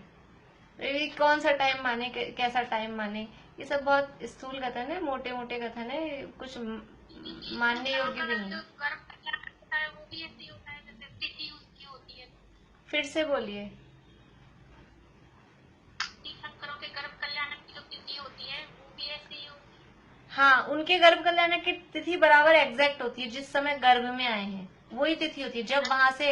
तो ये कौन सा टाइम माने, कैसा टाइम माने, ये सब बहुत स्थूल कथन है, मोटे मोटे कथन है, कुछ मानने योग्य भी नहीं। फिर से बोलिए। हाँ, उनके गर्भ कल्याण की तिथि बराबर एग्जैक्ट होती है, जिस समय गर्भ में आए हैं वही तिथि होती है। जब वहां से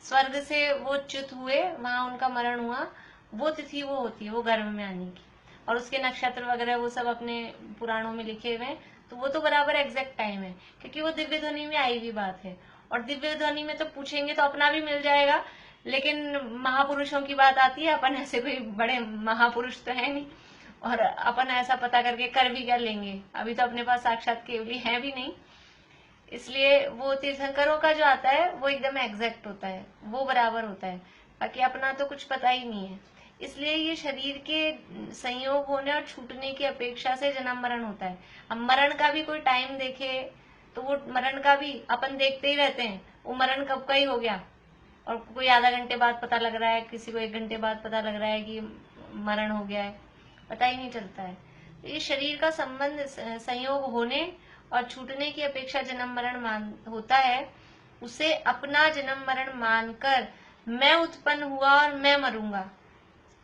स्वर्ग से वो च्युत हुए, वहां उनका मरण हुआ, वो तिथि वो होती है, वो गर्भ में आने की। और उसके नक्षत्र वगैरह वो सब अपने पुराणों में लिखे हुए हैं, तो वो तो बराबर एग्जैक्ट टाइम है, क्योंकि वो दिव्य ध्वनि में आई हुई बात है। और दिव्य ध्वनि में तो पूछेंगे तो अपना भी मिल जाएगा, लेकिन महापुरुषों की बात आती है, अपन ऐसे कोई बड़े महापुरुष तो है नहीं, और अपन ऐसा पता करके कर भी क्या लेंगे, अभी तो अपने पास साक्षात केवली है भी नहीं। इसलिए वो तीर्थंकरों का जो आता है वो एकदम एग्जैक्ट होता है, वो बराबर होता है, बाकी अपना तो कुछ पता ही नहीं है। इसलिए ये शरीर के संयोग होने और छूटने की अपेक्षा से जन्म मरण होता है। हम मरण का भी कोई टाइम देखे तो वो मरण का भी अपन देखते ही रहते हैं, वो मरण कब का ही हो गया, और कोई आधा घंटे बाद पता लग रहा है, किसी को 1 घंटे बाद पता लग रहा है कि मरण हो गया है, पता ही नहीं चलता है। ये शरीर का संबंध संयोग होने और छूटने की अपेक्षा जन्म मरण होता है, उसे अपना जन्म मरण मानकर मैं उत्पन्न हुआ और मैं मरूंगा,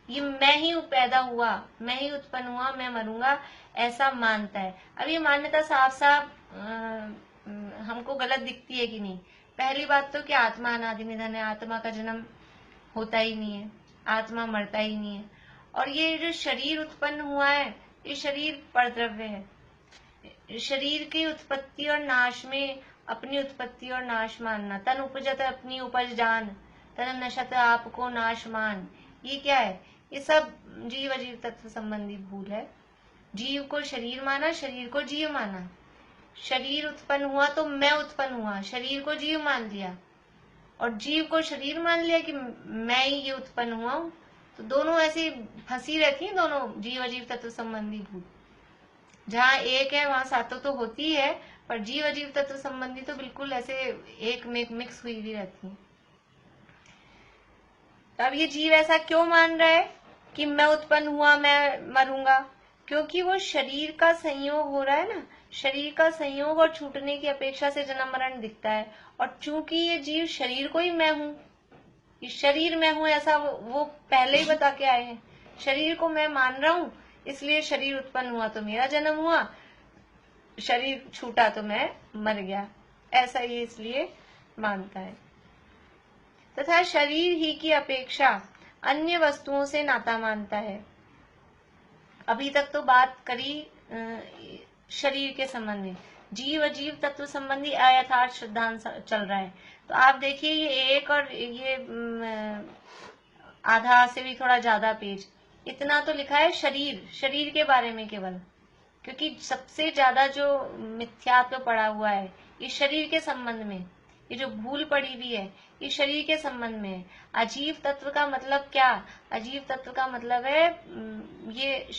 ये मैं ही पैदा हुआ, मैं ही उत्पन्न हुआ, मैं मरूंगा, ऐसा मानता है। अब ये मान्यता साफ साफ हमको गलत दिखती है कि नहीं? पहली बात तो कि आत्मा अनादि निधन है, आत्मा का जन्म होता ही नहीं है, आत्मा मरता ही नहीं है। और ये जो शरीर उत्पन्न हुआ है, ये शरीर परद्रव्य है। शरीर की उत्पत्ति और नाश में अपनी उत्पत्ति और नाश मानना, तन उपजत अपनी उपज जान, तन नशत आपको नाश मान, ये क्या है? ये सब जीव अजीव तत्व संबंधी भूल है। जीव को शरीर माना, शरीर को जीव माना। शरीर उत्पन्न हुआ तो मैं उत्पन्न हुआ, शरीर को जीव मान लिया, और जीव को शरीर मान लिया कि मैं ही ये उत्पन्न हुआ हूं। तो दोनों ऐसी फंसी रहती हैं, दोनों जीव अजीव तत्व संबंधी भूल। जहाँ एक है वहां सातों तो होती है, पर जीव अजीव तत्व संबंधी तो बिल्कुल ऐसे एक में मिक्स हुई भी रहती है। अब ये जीव ऐसा क्यों मान रहा है कि मैं उत्पन्न हुआ, मैं मरूंगा? क्योंकि वो शरीर का संयोग हो रहा है ना, शरीर का संयोग और छूटने की अपेक्षा से जन्म मरण दिखता है। और चूंकि ये जीव शरीर को ही मैं हूं, ये शरीर मैं हूं, ऐसा वो पहले ही बता के आए हैं। शरीर को मैं मान रहा हूं, इसलिए शरीर उत्पन्न हुआ तो मेरा जन्म हुआ, शरीर छूटा तो मैं मर गया, ऐसा ये इसलिए मानता है। तथा शरीर ही की अपेक्षा अन्य वस्तुओं से नाता मानता है। अभी तक तो बात करी शरीर के संबंध में, जीव अजीव तत्व संबंधी अयथार्थ सिद्धांत चल रहा है। तो आप देखिए ये एक और ये आधा से भी थोड़ा ज्यादा पेज, इतना तो लिखा है शरीर, शरीर के बारे में केवल, क्योंकि सबसे ज्यादा जो मिथ्यात्व पड़ा हुआ है ये शरीर के संबंध में, ये जो भूल पड़ी हुई है ये शरीर के संबंध में है। अजीव तत्व का मतलब क्या? अजीव तत्व का मतलब है ये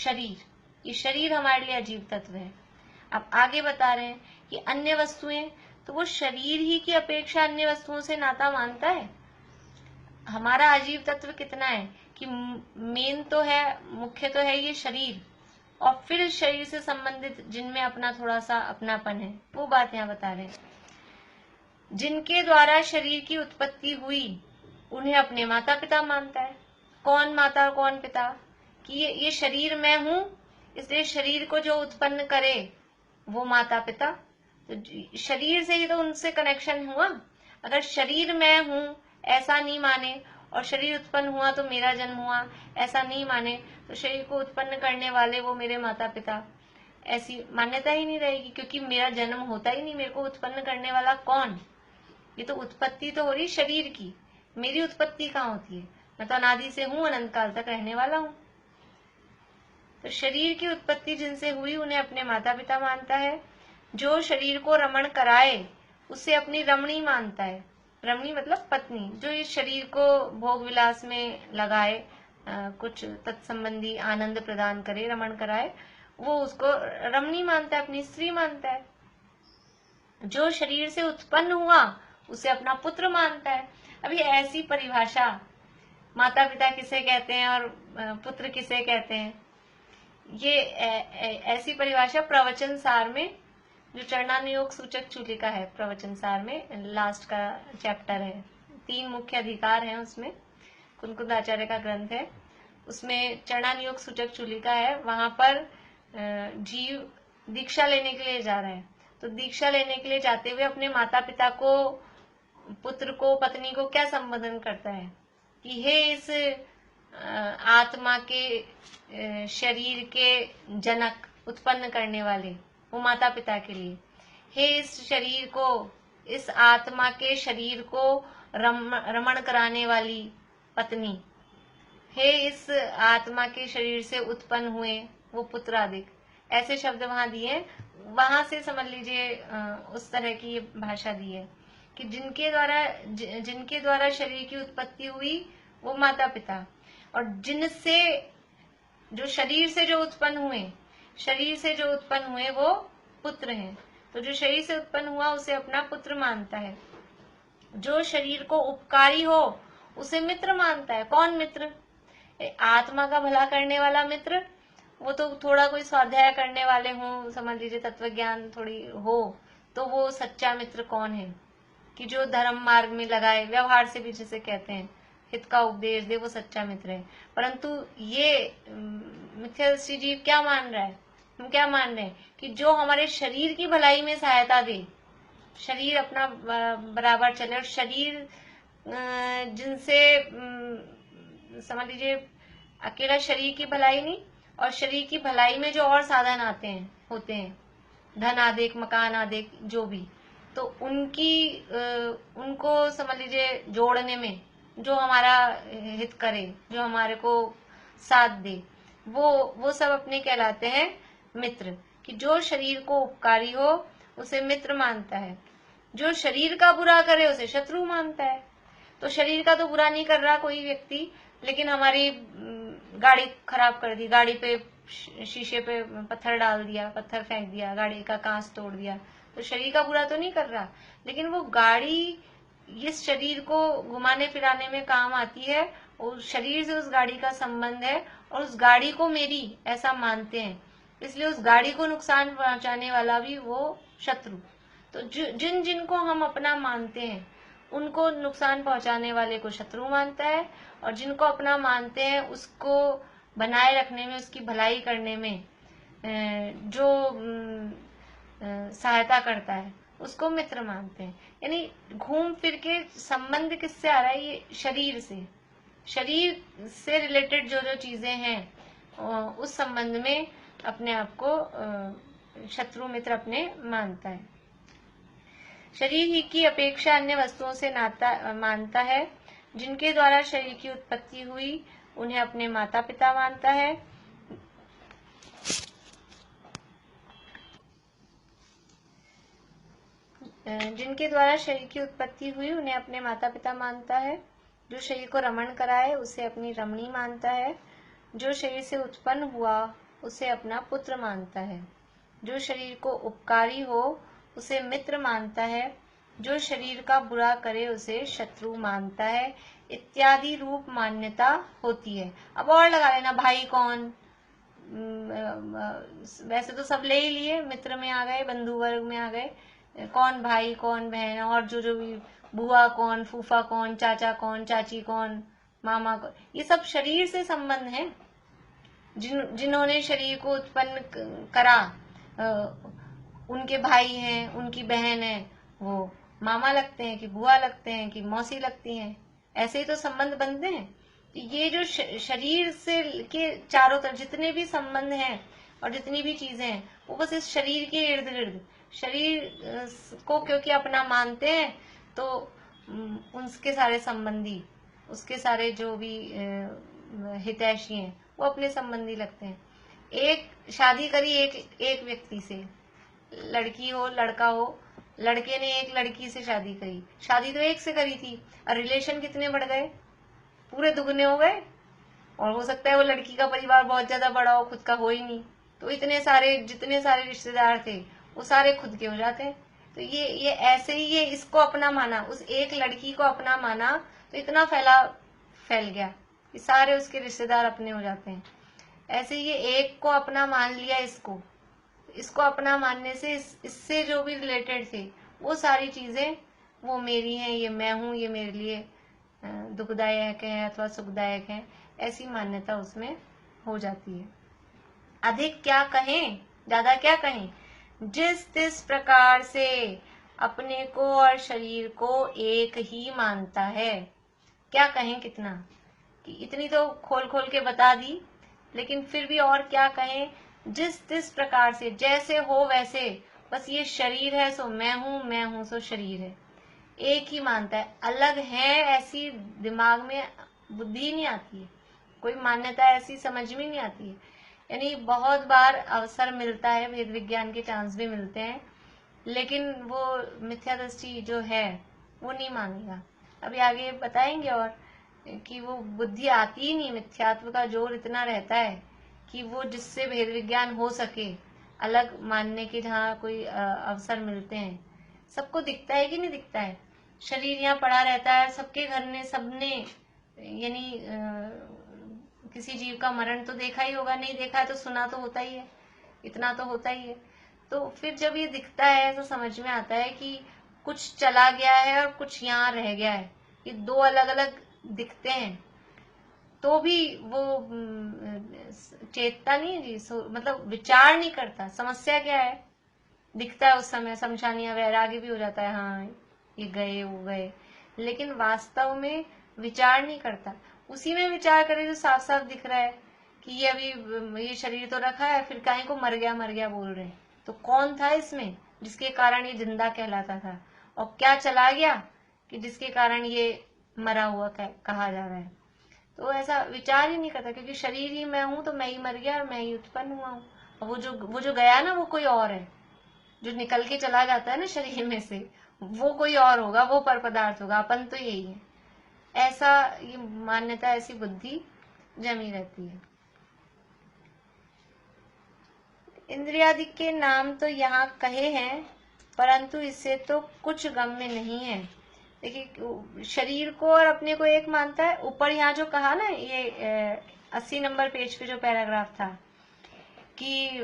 शरीर हमारे लिए अजीव तत्व है। अब आगे बता रहे हैं कि अन्य वस्तुएं, तो वो शरीर ही की अपेक्षा अन्य वस्तुओं से नाता मानता है। हमारा अजीव तत्व कितना है कि मेन तो है, मुख्य तो है ये शरीर, और फिर शरीर से संबंधित जिनमें अपना थोड़ा सा अपनापन है, वो बात यहाँ बता रहे हैं। जिनके द्वारा शरीर की उत्पत्ति हुई उन्हें अपने माता पिता मानता है। कौन माता और कौन पिता? कि ये शरीर मैं हूं, इसलिए शरीर को जो उत्पन्न करे वो माता पिता। तो शरीर से ही तो उनसे कनेक्शन हुआ। अगर शरीर मैं हूं ऐसा नहीं माने, और शरीर उत्पन्न हुआ तो मेरा जन्म हुआ ऐसा नहीं माने, तो शरीर को उत्पन्न करने वाले वो मेरे माता पिता, ऐसी मान्यता ही नहीं रहेगी, क्योंकि मेरा जन्म होता ही नहीं, मेरे को उत्पन्न करने वाला कौन? ये तो उत्पत्ति तो हो रही शरीर की, मेरी उत्पत्ति कहाँ होती है? मैं तो अनादि से हूं, अनंत काल तक रहने वाला हूं। तो शरीर की उत्पत्ति जिनसे हुई उन्हें अपने माता पिता मानता है। जो शरीर को रमण कराए उसे अपनी रमणी मानता है। रमणी मतलब पत्नी, जो इस शरीर को भोग विलास में लगाए, कुछ तत्संबंधी आनंद प्रदान करे, रमण कराए, वो उसको रमणी मानता है, अपनी स्त्री मानता है। जो शरीर से उत्पन्न हुआ उसे अपना पुत्र मानता है। अभी ऐसी परिभाषा, माता पिता किसे कहते हैं और पुत्र किसे कहते हैं, ये ऐसी परिभाषा प्रवचन सार में, जो चरणानुयोग सूचक चूलिका है, प्रवचन सार में लास्ट का चैप्टर है, 3 मुख्य अधिकार हैं उसमें, कुंकुद आचार्य का ग्रंथ है, उसमें चरणानुयोग सूचक चूलिका है। वहां पर जीव दीक्षा लेने के लिए जा रहे हैं, तो दीक्षा लेने के लिए जाते हुए अपने माता पिता को, पुत्र को, पत्नी को क्या संबोधन करता है कि हे इस आत्मा के शरीर के जनक, उत्पन्न करने वाले, वो माता पिता के लिए, हे इस शरीर को, इस आत्मा के शरीर को रमण कराने वाली पत्नी, हे इस आत्मा के शरीर से उत्पन्न हुए वो पुत्र आदि, ऐसे शब्द वहां दिए। वहां से समझ लीजिए उस तरह की ये भाषा दी है कि जिनके द्वारा शरीर की उत्पत्ति हुई वो माता पिता, और जिनसे जो शरीर से जो उत्पन्न हुए वो पुत्र हैं। तो जो शरीर से उत्पन्न हुआ उसे अपना पुत्र मानता है। जो शरीर को उपकारी हो उसे मित्र मानता है। कौन मित्र? आत्मा का भला करने वाला मित्र। वो तो थोड़ा कोई स्वाध्याय करने वाले हों, समझ लीजिए तत्व ज्ञान थोड़ी हो, तो वो सच्चा मित्र कौन है कि जो धर्म मार्ग में लगाए, व्यवहार से भी जिसे कहते हैं, हित का उपदेश दे, वो सच्चा मित्र है। परंतु ये मिथ्यादृष्टि जीव क्या मान रहा है? हम क्या मान रहे हैं कि जो हमारे शरीर की भलाई में सहायता दे, शरीर अपना बराबर चले, और शरीर जिनसे समझ लीजिए अकेला शरीर की भलाई नहीं, और शरीर की भलाई में जो और साधन होते हैं, धन आदिक, मकान आदिक, जो भी, तो उनको समझ लीजिए जोड़ने में जो हमारा हित करे, जो हमारे को साथ दे, वो सब अपने कहलाते हैं मित्र। कि जो शरीर को उपकारी हो उसे मित्र मानता है, जो शरीर का बुरा करे उसे शत्रु मानता है। तो शरीर का तो बुरा नहीं कर रहा कोई व्यक्ति, लेकिन हमारी गाड़ी खराब कर दी, गाड़ी पे शीशे पे पत्थर डाल दिया, पत्थर फेंक दिया, गाड़ी का कांच तोड़ दिया, तो शरीर का बुरा तो नहीं कर रहा, लेकिन वो गाड़ी इस शरीर को घुमाने फिराने में काम आती है, और शरीर से उस गाड़ी का संबंध है, और उस गाड़ी को मेरी ऐसा मानते हैं, इसलिए उस गाड़ी को नुकसान पहुंचाने वाला भी वो शत्रु। तो जिनको हम अपना मानते हैं उनको नुकसान पहुंचाने वाले को शत्रु मानता है, और जिनको अपना मानते हैं उसको बनाए रखने में, उसकी भलाई करने में जो सहायता करता है उसको मित्र मानते हैं। यानी घूम फिर के संबंध किससे आ रहा है? ये शरीर से रिलेटेड जो चीजें हैं उस संबंध में अपने आप को शत्रु मित्र अपने मानता है। शरीर ही की अपेक्षा अन्य वस्तुओं से नाता मानता है। जिनके द्वारा शरीर की उत्पत्ति हुई उन्हें अपने माता पिता मानता है। जिनके द्वारा शरीर की उत्पत्ति हुई उन्हें अपने माता पिता मानता है। जो शरीर को रमण कराए उसे अपनी रमणी मानता है। जो शरीर से उत्पन्न हुआ उसे अपना पुत्र मानता है। जो शरीर को उपकारी हो उसे मित्र मानता है। जो शरीर का बुरा करे उसे शत्रु मानता है, इत्यादि रूप मान्यता होती है। अब और लगा लेना, भाई कौन, वैसे तो सब ले ही लिए, मित्र में आ गए, बंधु वर्ग में आ गए, कौन भाई कौन बहन, और जो भी बुआ कौन, फूफा कौन, चाचा कौन, चाची कौन, मामा कौन, ये सब शरीर से संबंध है। जिन्होंने शरीर को उत्पन्न करा उनके भाई हैं, उनकी बहन है, वो मामा लगते हैं कि बुआ लगते हैं कि मौसी लगती हैं, ऐसे ही तो संबंध बनते हैं। ये जो शरीर से के चारों तरफ जितने भी संबंध हैं और जितनी भी चीजें हैं वो बस इस शरीर के इर्द गिर्द, शरीर को क्योंकि अपना मानते हैं तो उसके सारे संबंधी, उसके सारे जो भी हितैषी हैं वो अपने संबंधी लगते हैं। एक शादी करी एक व्यक्ति से, लड़की हो लड़का हो, लड़के ने एक लड़की से शादी करी, शादी तो एक से करी थी और रिलेशन कितने बढ़ गए, पूरे दुगने हो गए। और हो सकता है वो लड़की का परिवार बहुत ज्यादा बड़ा हो, खुद का हो ही नहीं, तो इतने सारे जितने सारे रिश्तेदार थे वो सारे खुद के हो जाते हैं। तो ये ऐसे ही ये इसको अपना माना, उस एक लड़की को अपना माना तो इतना फैल गया कि सारे उसके रिश्तेदार अपने हो जाते हैं। ऐसे ये एक को अपना मान लिया, इसको अपना मानने से इससे जो भी रिलेटेड थे वो सारी चीजें वो मेरी हैं, ये मैं हूं, ये मेरे लिए दुखदायक है अथवा सुखदायक है, ऐसी मान्यता उसमें हो जाती है। अधिक क्या कहें, ज्यादा क्या कहें, जिस प्रकार से अपने को और शरीर को एक ही मानता है। क्या कहें, कितना कि इतनी तो खोल खोल के बता दी, लेकिन फिर भी और क्या कहें। जिस प्रकार से, जैसे हो वैसे, बस ये शरीर है सो मैं हूं सो शरीर है, एक ही मानता है। अलग है ऐसी दिमाग में बुद्धि नहीं आती है, कोई मान्यता ऐसी समझ में नहीं आती है। यानी बहुत बार अवसर मिलता है, वेद विज्ञान के चांस भी मिलते हैं, लेकिन वो मिथ्या दृष्टि जो है वो नहीं मांगेगा। अभी आगे बताएंगे और कि वो बुद्धि आती ही नहीं, मिथ्यात्व का जोर इतना रहता है कि वो जिससे भेद विज्ञान हो सके, अलग मानने के जहाँ कोई अवसर मिलते हैं, सबको दिखता है कि नहीं दिखता है। शरीर यहाँ पड़ा रहता है, सबके घर ने सबने यानी किसी जीव का मरण तो देखा ही होगा, नहीं देखा है तो सुना तो होता ही है, इतना तो होता ही है। तो फिर जब ये दिखता है तो समझ में आता है कि कुछ चला गया है और कुछ यहाँ रह गया है, ये दो अलग अलग दिखते हैं, तो भी वो चेतता नहीं है जी, मतलब विचार नहीं करता। समस्या क्या है, दिखता है उस समय, समझानिया वैराग्य भी हो जाता है, हाँ ये गए वो गए, लेकिन वास्तव में विचार नहीं करता। उसी में विचार करे जो साफ साफ दिख रहा है कि ये अभी ये शरीर तो रखा है, फिर काहे को मर गया बोल रहे हैं। तो कौन था इसमें जिसके कारण ये जिंदा कहलाता था, और क्या चला गया कि जिसके कारण ये मरा हुआ कहा जा रहा है। तो ऐसा विचार ही नहीं करता, क्योंकि शरीर ही मैं हूं तो मैं ही मर गया और मैं ही उत्पन्न हुआ हूँ। और वो जो गया ना वो कोई और है, जो निकल के चला जाता है ना शरीर में से, वो कोई और होगा, वो पर पदार्थ होगा, अपन तो यही है। ऐसा ये मान्यता, ऐसी बुद्धि जमी रहती है। इंद्रियादि के नाम तो यहाँ कहे हैं, परंतु इससे तो कुछ गम्य नहीं है। देखिए, शरीर को और अपने को एक मानता है। ऊपर यहाँ जो कहा ना, ये 80 नंबर पेज पे जो पैराग्राफ था कि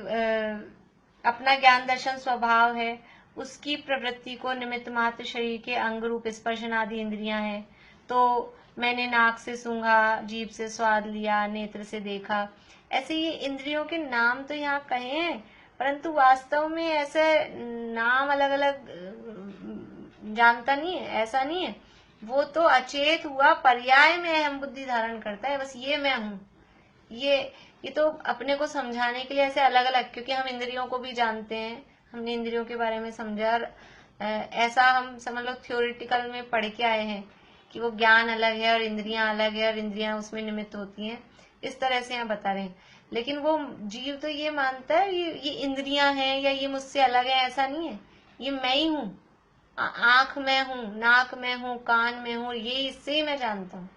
अपना ज्ञान दर्शन स्वभाव है, उसकी प्रवृत्ति को निमित्त मात्र शरीर के अंग रूप स्पर्शन आदि इंद्रियां हैं। तो मैंने नाक से सूंघा, जीभ से स्वाद लिया, नेत्र से देखा, ऐसे ये इंद्रियों के नाम तो यहाँ कहे हैं, परंतु वास्तव में ऐसे नाम अलग अलग जानता नहीं है, ऐसा नहीं है। वो तो अचेत हुआ पर्याय में अहम बुद्धि धारण करता है, बस ये मैं हूँ। ये तो अपने को समझाने के लिए ऐसे अलग अलग, क्योंकि हम इंद्रियों को भी जानते हैं, हमने इंद्रियों के बारे में समझा, और ऐसा हम समझ लो थ्योरेटिकल में पढ़ के आए हैं कि वो ज्ञान अलग है और इंद्रियां अलग है और इंद्रियां उसमें निमित्त होती हैं, इस तरह से यहाँ बता रहे हैं। लेकिन वो जीव तो ये मानता है ये इंद्रियां हैं या ये मुझसे अलग है, ऐसा नहीं है, ये मैं ही हूँ। आंख में हूँ, नाक में हूँ, कान में हूँ, ये इससे ही मैं जानता हूँ,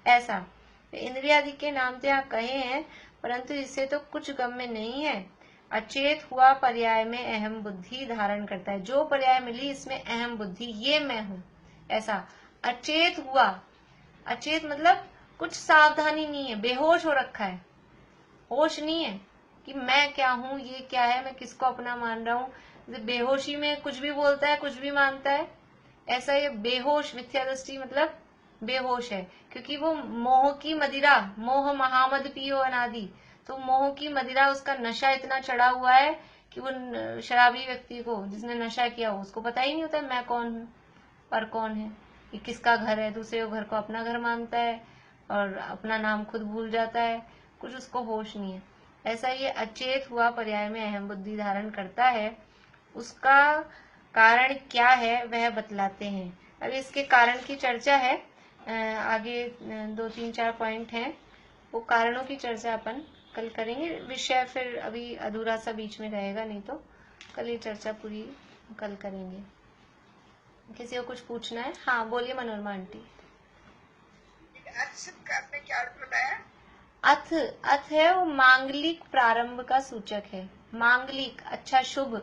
ऐसा। इंद्रियादि के नाम तो यहाँ कहे हैं, परंतु इससे तो कुछ गम्य नहीं है। अचेत हुआ पर्याय में अहम बुद्धि धारण करता है। जो पर्याय मिली इसमें अहम बुद्धि, ये मैं हूँ, ऐसा। अचेत हुआ, अचेत मतलब कुछ सावधानी नहीं है, बेहोश हो रखा है, होश नहीं है कि मैं क्या हूँ, ये क्या है, मैं किसको अपना मान रहा हूँ। बेहोशी में कुछ भी बोलता है, कुछ भी मानता है, ऐसा ये बेहोश, मिथ्या दृष्टि मतलब बेहोश है। क्योंकि वो मोह की मदिरा, मोह महामद पियो अनादि, तो मोह की मदिरा, उसका नशा इतना चढ़ा हुआ है कि वो शराबी व्यक्ति को, जिसने नशा किया हो, उसको पता ही नहीं होता मैं कौन हूँ और कौन है, ये किसका घर है। दूसरे घर को अपना घर मानता है और अपना नाम खुद भूल जाता है, कुछ उसको होश नहीं है। ऐसा ये अचेत हुआ पर्याय में अहम बुद्धि धारण करता है। उसका कारण क्या है वह बतलाते हैं। अब इसके कारण की चर्चा है, आगे 2-3-4 पॉइंट हैं, वो कारणों की चर्चा अपन कल करेंगे। विषय फिर अभी अधूरा सा बीच में रहेगा, नहीं तो कल ये चर्चा पूरी कल करेंगे। किसी को कुछ पूछना है? हाँ बोलिए मनोरमा आंटी। आपने क्या अर्थ बताया? अथ है वो मांगलिक प्रारंभ का सूचक है। मांगलिक, अच्छा, शुभ,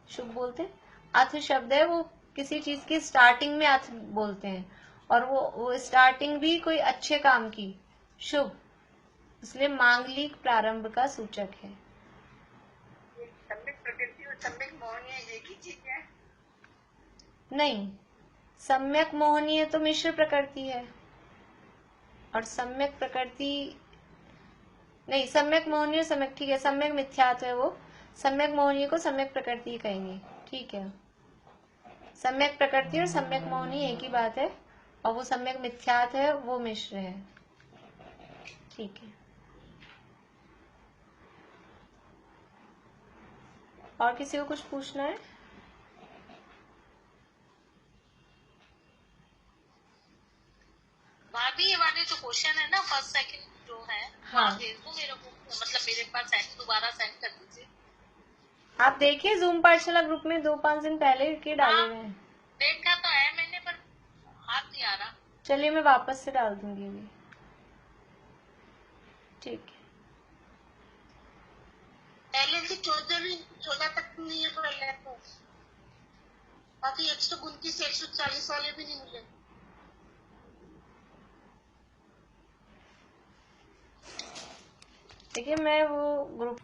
शुभ बोलते। अथ शब्द है, वो किसी चीज की स्टार्टिंग में अथ बोलते हैं, और वो स्टार्टिंग भी कोई अच्छे काम की, शुभ, इसलिए मांगलिक प्रारंभ का सूचक है। सम्यक प्रकृति और सम्यक मोहनीय एक ही चीज है? नहीं, सम्यक मोहनीय तो मिश्र प्रकृति है, और सम्यक प्रकृति नहीं, सम्यक मोहनीय सम्यक, ठीक है, सम्यक मिथ्यात्व है वो, सम्यक मोहनीय को सम्यक प्रकृति कहेंगे, ठीक है। सम्यक प्रकृति और सम्यक मोहनीय एक ही बात है, और वो सम्यक मिथ्यात्व है, वो मिश्र है, ठीक है। और किसी को कुछ पूछना है? भाभी ये वाले जो क्वेश्चन है ना, फर्स्ट सेकंड जो है, हाँ, वो मेरे को मतलब मेरे पास है तो दोबारा सेंड कर दीजिए। आप देखिए जूम पाठशाला ग्रुप में 2-5 दिन पहले के डाले हुए हैं। देखा तो है मैंने, पर हाथ नहीं आ रहा। चलिए मैं वापस से डाल दूंगी अभी। ठीक है। पहले से 14 तक नहीं है पहले तो, बाकी 129 140 वाले भी नहीं मिले। देखिए मैं वो ग्रुप